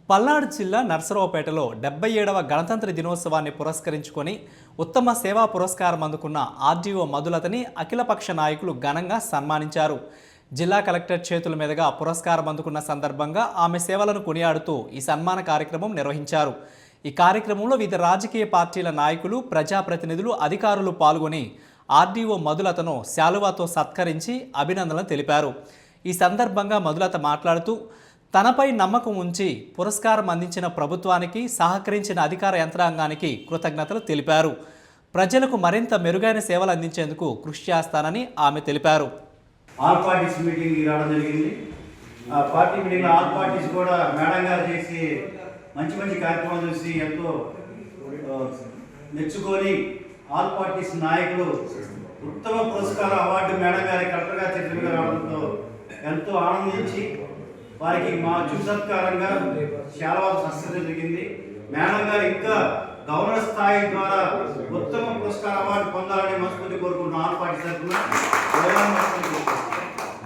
పల్నాడు జిల్లా నర్సరావుపేటలో 77వ గణతంత్ర దినోత్సవాన్ని పురస్కరించుకొని ఉత్తమ సేవా పురస్కారం అందుకున్న ఆర్డీఓ మధులతని అఖిలపక్ష నాయకులు ఘనంగా సన్మానించారు. జిల్లా కలెక్టర్ చేతుల మీదుగా పురస్కారం అందుకున్న సందర్భంగా ఆమె సేవలను కొనియాడుతూ ఈ సన్మాన కార్యక్రమం నిర్వహించారు. ఈ కార్యక్రమంలో వివిధ రాజకీయ పార్టీల నాయకులు, ప్రజాప్రతినిధులు, అధికారులు పాల్గొని ఆర్డీఓ మధులతను శాలువాతో సత్కరించి అభినందనలు తెలిపారు. ఈ సందర్భంగా మధులత మాట్లాడుతూ తనపై నమ్మకం ఉంచి పురస్కారం అందించిన ప్రభుత్వానికి, సహకరించిన అధికార యంత్రాంగానికి కృతజ్ఞతలు తెలిపారు. ప్రజలకు మరింత మెరుగైన సేవలు అందించేందుకు కృషి చేస్తానని ఆమె తెలిపారు. ఆల్ పార్టీస్ మీటింగ్ రావడం జరిగింది. ఆ పార్టీ మీటింగ్లో ఆల్ పార్టీస్ కూడా మేడం గారు చేసి మంచి మంచి కార్యక్రమాలు చూసి ఎంతో మెచ్చుకొని ఆల్ పార్టీస్ నాయకులు ఉత్తమ పురస్కార అవార్డు మేడం గారి కలెక్టర్ గారి చేతులుగా రావడంతో ఎంతో ఆనందించి వారికి మా సత్కారంగా చాలా సక్సెస్ జరిగింది. మేడం గారు ఇంకా గవర్నర్ స్థాయి ద్వారా ఉత్తమ పురస్కార అవార్డు పొందాలని మనస్ఫూర్తి కోరుకుంటున్నాం. ఆల్ పార్టీ తరఫున